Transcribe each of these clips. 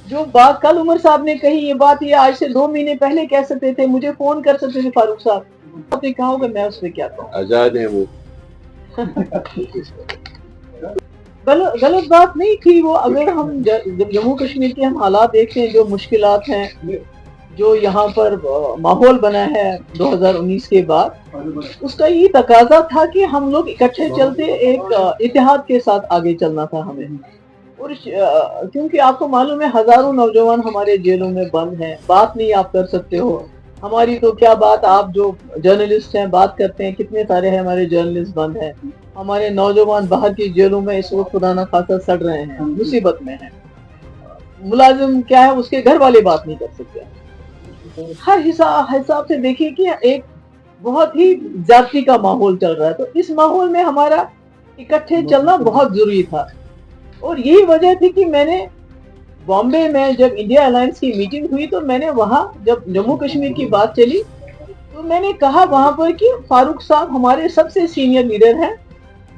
جو बात कल उमर साहब ने कही, ये बात ये आज से 2 महीने पहले कह सकते थे, मुझे फोन कर सकते थे फारूक साहब, आपने कहा होगा, मैं उसमें क्या कहूँ। आजाद है वो। गलत बात नहीं थी वो। अगर हम जब जम्मू कश्मीर के हम हालात देखते हैं, जो मुश्किलात हैं, जो यहाँ पर माहौल बना है 2019 के बाद, उसका ये तकाजा था कि हम लोग इकट्ठे चलते, एक इतिहाद के साथ आगे चलना था हमें। और क्योंकि आपको मालूम है हजारों नौजवान हमारे जेलों में बंद हैं, बात नहीं आप कर सकते हो। हमारी तो क्या बात, आप जो जर्नलिस्ट हैं बात करते हैं, कितने सारे हैं हमारे जर्नलिस्ट बंद हैं। हमारे नौजवान बाहर की जेलों में इस वक्त खुदा ना खासा सड़ रहे हैं, मुसीबत में हैं। मुलाजिम क्या है, उसके घर वाले बात नहीं कर सकते। हर हिसाब से देखिए कि एक बहुत ही जाति का माहौल चल रहा है, तो इस माहौल में हमारा इकट्ठे चलना बहुत जरूरी था। और यही वजह थी कि मैंने बॉम्बे में जब इंडिया अलायंस की मीटिंग हुई, तो मैंने वहां जब जम्मू कश्मीर की बात चली, तो मैंने कहा वहां पर कि फारूक साहब हमारे सबसे सीनियर लीडर हैं,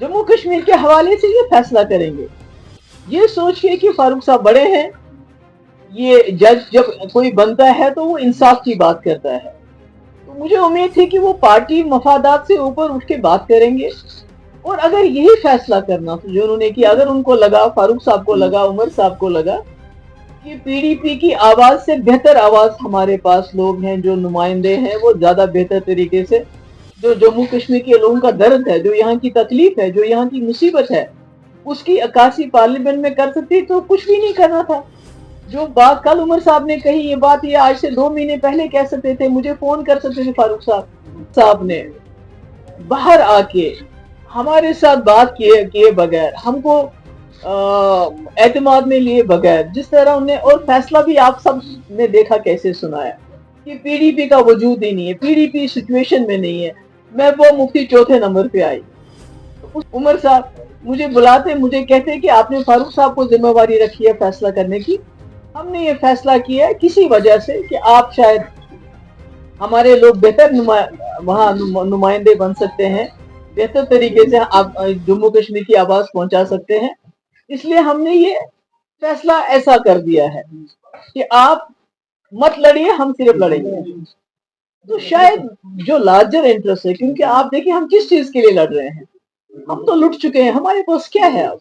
जम्मू कश्मीर के हवाले से ये फैसला करेंगे। ये सोच के कि फारूक साहब बड़े हैं, ये जज जब कोई बनता है तो वो इंसाफ की बात करता है, तो मुझे उम्मीद थी कि वो पार्टी मफादात से ऊपर उठ के बात करेंगे। और अगर यही फैसला करना तो जो उन्होंने किया, अगर उनको लगा, फारूक साहब को लगा, उमर साहब को लगा कि पीडीपी की आवाज से बेहतर आवाज हमारे पास लोग हैं, जो नुमाइंदे हैं, वो ज्यादा बेहतर तरीके से जो जम्मू कश्मीर के लोगों का दर्द है, जो यहाँ की तकलीफ है, जो यहाँ की मुसीबत है, उसकी अक्कासी पार्लियामेंट में कर सकती, तो कुछ भी नहीं करना था। जो बात कल उमर साहब ने कही, ये बात ये आज से 2 महीने पहले कह सकते थे, मुझे फोन कर सकते थे फारूक साहब ने बाहर आके हमारे साथ बात किए बगैर, हमको एतमाद में लिए बगैर, जिस तरह उन्हें, और फैसला भी आप सब ने देखा कैसे सुनाया कि पीडीपी का वजूद ही नहीं है, पीडीपी सिचुएशन में नहीं है। महबूबा मुफ्ती चौथे नंबर पे आई, तो उमर साहब मुझे बुलाते, मुझे कहते कि आपने फारूक साहब को जिम्मेवारी रखी है फैसला करने की। हमने ये फैसला किया है किसी वजह से कि आप शायद हमारे लोग बेहतर वहां नुमाइंदे बन सकते हैं, बेहतर तरीके से आप जम्मू कश्मीर की आवाज पहुंचा सकते हैं, इसलिए हमने ये फैसला ऐसा कर दिया है कि आप मत लड़िए, हम सिर्फ लड़ेंगे। तो शायद जो लार्जर इंटरेस्ट है, क्योंकि आप देखिए हम किस चीज के लिए लड़ रहे हैं, हम तो लुट चुके हैं, हमारे पास क्या है अब।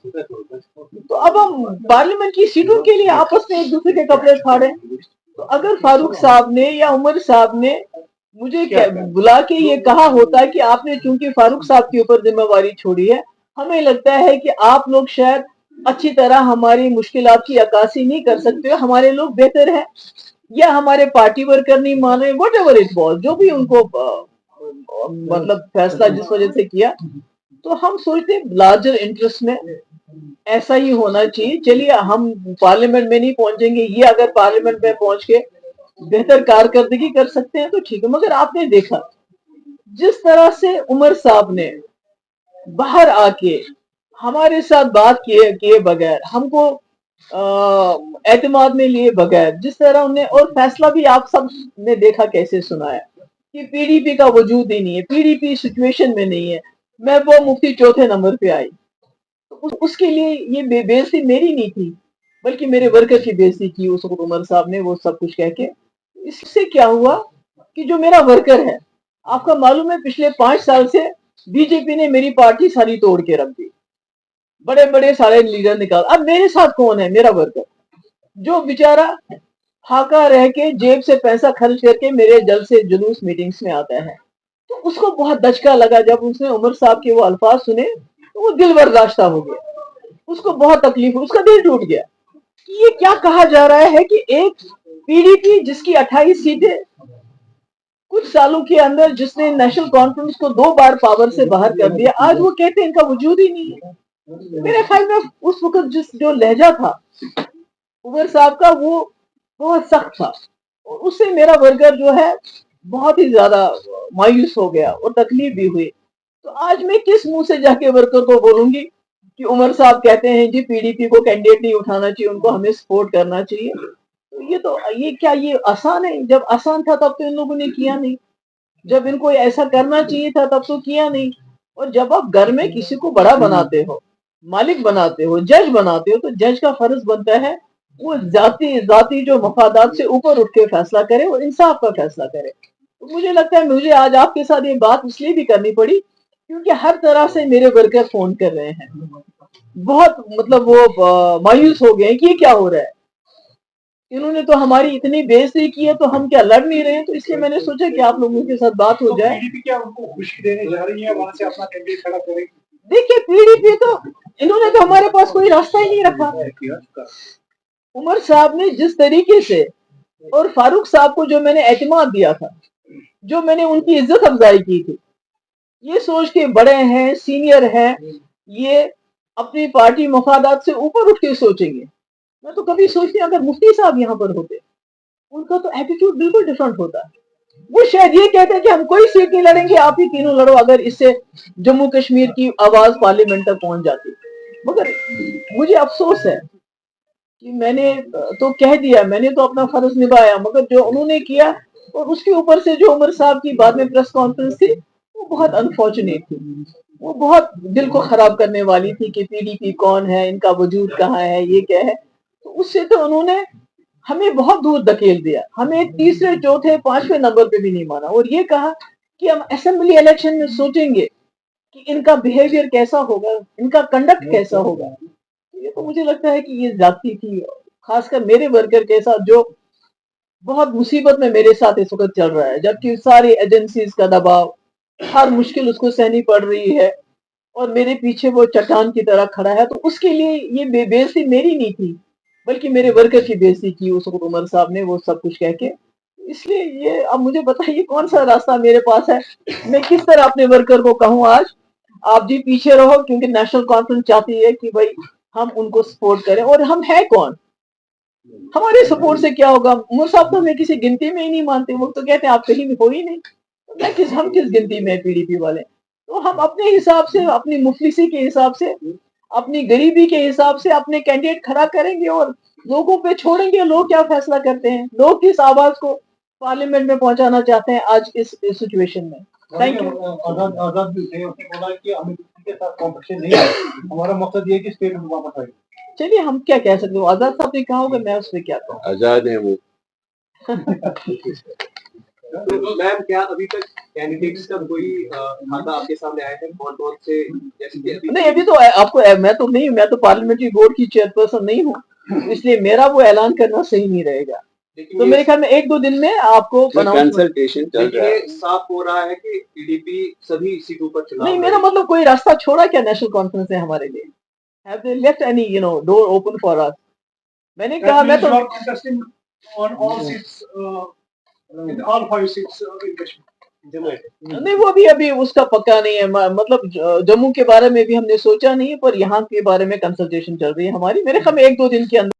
तो अब हम पार्लियामेंट की सीटों के लिए आपस में एक दूसरे के कपड़े फाड़े। तो अगर फारूक साहब ने या उमर साहब ने मुझे बुला के ये कहा होता कि आपने चूंकि फारूक साहब के ऊपर जिम्मेवारी छोड़ी है, हमें लगता है कि आप लोग शायद अच्छी तरह हमारी मुश्किलात की अक्कासी नहीं कर सकते, हमारे लोग बेहतर हैं, या हमारे पार्टी वर्कर नहीं मान रहे, वट एवर इट वॉज, जो भी उनको मतलब फैसला जिस वजह से किया, तो हम सोचते लार्जर इंटरेस्ट में ऐसा ही होना चाहिए। चलिए हम पार्लियामेंट में नहीं पहुंचेंगे, ये अगर पार्लियामेंट में पहुंच के बेहतर कारकर्दगी कर सकते हैं तो ठीक है। मगर आपने देखा जिस तरह से उमर साहब ने बाहर आके हमारे साथ बात किए बगैर, हमको एतमाद में लिए बगैर, जिस तरह उन्हें, और फैसला भी आप सब ने देखा कैसे सुनाया कि पीडीपी का वजूद ही नहीं है, पीडीपी सिचुएशन में नहीं है। महबूबा मुफ्ती चौथे नंबर पे आई, तो उसके लिए ये बेइज्जती मेरी नहीं थी, बल्कि मेरे वर्कर की बेइज्जती की उस वक्त उमर साहब ने, वो सब कुछ कह के। इससे क्या हुआ कि जो मेरा वर्कर है, आपका मालूम है पिछले 5 साल से बीजेपी ने मेरी पार्टी सारी तोड़ के रख दी, बड़े बड़े सारे लीडर निकाल। अब मेरे साथ कौन है? मेरा वर्कर, जो बेचारा फाका रह के जेब से पैसा खर्च करके मेरे जल से जुलूस मीटिंग्स में आता है। तो उसको बहुत दचका लगा जब उसने उमर साहब के वो अल्फाज सुने, तो वो दिल बर्दाश्ता हो गया, उसको बहुत तकलीफ, उसका दिल टूट गया कि ये क्या कहा जा रहा है कि एक पीडीपी जिसकी 28 सीटें कुछ सालों के अंदर, जिसने नेशनल कॉन्फ्रेंस को 2 बार पावर से बाहर कर दिया, आज वो कहते हैं इनका वजूद ही नहीं है। मेरे ख्याल में उस वक्त जो लहजा था उमर साहब का, वो बहुत सख्त था, और उससे मेरा वर्कर जो है बहुत ही ज्यादा मायूस हो गया और तकलीफ भी हुई। तो आज मैं किस मुंह से जाके वर्कर को बोलूंगी कि उमर साहब कहते हैं जी पीडीपी को कैंडिडेट नहीं उठाना चाहिए, उनको हमें सपोर्ट करना चाहिए। तो ये क्या ये आसान है? जब आसान था तब तो इन लोगों ने किया नहीं, जब इनको ऐसा करना चाहिए था तब तो किया नहीं। और जब आप घर में किसी को बड़ा बनाते हो, मालिक बनाते हो, जज बनाते हो, तो जज का फर्ज बनता है وہ ذاتی جو مفادات سے اوپر اٹھ کے فیصلہ کرے اور انصاف کا فیصلہ کرے. تو مجھے لگتا ہے مجھے آج آپ کے ساتھ یہ بات اس لیے بھی کرنی پڑی کیونکہ ہر طرح سے میرے ورکر فون کر رہے ہیں, بہت مطلب وہ مایوس ہو گئے ہیں کہ یہ کیا ہو رہا ہے, انہوں نے تو ہماری اتنی بےعزتی کی ہے تو ہم کیا لڑ نہیں رہے ہیں. تو اس لیے میں نے سوچا کہ آپ لوگوں کے ساتھ بات ہو جائے. کیا ان کو خوشی دینے جا رہی ہے وہاں سے اپنا کینڈیڈیٹ کھڑا کرے گی؟ دیکھیے پی ڈی پی تو انہوں نے تو ہمارے پاس کوئی راستہ ہی نہیں رکھا. عمر صاحب نے جس طریقے سے اور فاروق صاحب کو جو میں نے اعتماد دیا تھا, جو میں نے ان کی عزت افزائی کی تھی, یہ سوچ کے بڑے ہیں سینئر ہیں, یہ اپنی پارٹی مفادات سے اوپر اٹھ کے سوچیں گے. میں تو کبھی سوچتی ہوں اگر مفتی صاحب یہاں پر ہوتے ان کا تو ایٹیٹیوڈ بالکل ڈفرنٹ ہوتا. وہ شاید یہ کہتے ہیں کہ ہم کوئی سیٹ نہیں لڑیں گے, آپ ہی تینوں لڑو, اگر اس سے جموں کشمیر کی آواز پارلیمنٹ تک پہنچ جاتی. مگر مجھے افسوس ہے کہ میں نے تو کہہ دیا, میں نے تو اپنا فرض نبھایا, مگر جو انہوں نے کیا اور اس کے اوپر سے جو عمر صاحب کی بعد میں پریس کانفرنس تھی وہ بہت انفارچونیٹ تھی, وہ بہت دل کو خراب کرنے والی تھی کہ پی ڈی پی کون ہے, ان کا وجود کہاں ہے, یہ کیا ہے. تو اس سے تو انہوں نے ہمیں بہت دور دھکیل دیا, ہمیں تیسرے چوتھے پانچویں نمبر پہ بھی نہیں مانا, اور یہ کہا کہ ہم اسمبلی الیکشن میں سوچیں گے کہ ان کا بیہیویئر کیسا ہوگا, ان کا کنڈکٹ کیسا ہوگا. یہ تو مجھے لگتا ہے کہ یہ زیادتی تھی, خاص کر میرے ورکر کے ساتھ جو بہت مصیبت میں میرے ساتھ اس وقت چل رہا ہے, جبکہ ساری ایجنسیز کا دباؤ, ہر مشکل اس کو سہنی پڑ رہی ہے, اور میرے پیچھے وہ چٹان کی طرح کھڑا ہے. تو اس کے لیے یہ بےعزتی میری نہیں تھی بلکہ میرے ورکر کی بےعزتی کی اس وقت عمر صاحب نے, وہ سب کچھ کہہ کے. اس لیے یہ اب مجھے بتائیے کون سا راستہ میرے پاس ہے, میں کس طرح اپنے ورکر کو کہوں آج آپ جی پیچھے رہو, کیونکہ نیشنل کانفرنس چاہتی ہے کہ بھائی ہم ان کو سپورٹ کریں, اور ہم ہیں کون, ہمارے سپورٹ سے کیا ہوگا. عمر صاحب تو ہمیں کسی گنتی میں ہی نہیں مانتے, وہ تو کہتے ہیں آپ کہیں ہو ہی نہیں, ہم کس گنتی میں پی ڈی پی والے. تو ہم اپنے حساب سے, اپنی مفلسی کے حساب سے, اپنی غریبی کے حساب سے اپنے کینڈیڈیٹ کھڑا کریں گے اور لوگوں پہ چھوڑیں گے لوگ کیا فیصلہ کرتے ہیں, لوگ کس آواز کو پارلیمنٹ میں پہنچانا چاہتے ہیں آج اس سچویشن میں. Thank you. آزاد بھی تھے, اس نے بولا کہ ہمیں کسی کے ساتھ کمپٹیشن نہیں ہے, ہمارا مقصد یہ ہے کہ اسٹیٹ میں واپس آئے. چلیے ہم کیا کہہ سکتے ہیں, آزاد صاحب نے کہا ہوگا, میں اس پہ کیا کہوں. آزاد ہیں وہ. میم کیا ابھی تک کینڈیڈیٹس کا کوئی کھاتا آپ کے سامنے آیا ہے, کون کون سے, جیسے کہ نہیں ابھی تو آپ کو, میں تو نہیں, میں تو پارلیمنٹری بورڈ کی چیئر پرسن نہیں ہوں, اس لیے میرا وہ اعلان کرنا صحیح نہیں رہے گا. تو میرے خیال میں ایک دو دن میں آپ کو کنسلٹیشن چل رہا ہے. صاف ہو رہا ہے کہ پی ڈی پی سبھی سیٹوں پر چناؤ, نہیں میرا مطلب کوئی راستہ چھوڑا کیا نیشنل کانفرنس نے ہمارے لیے, have they left any door open for us. میں نے کہا میں تو نہیں, وہ بھی ابھی اس کا پکا نہیں ہے, مطلب جموں کے بارے میں بھی ہم نے سوچا نہیں ہے, پر یہاں کے بارے میں کنسلٹیشن چل رہی ہے ہماری. میرے خیال میں ایک دو دن کے اندر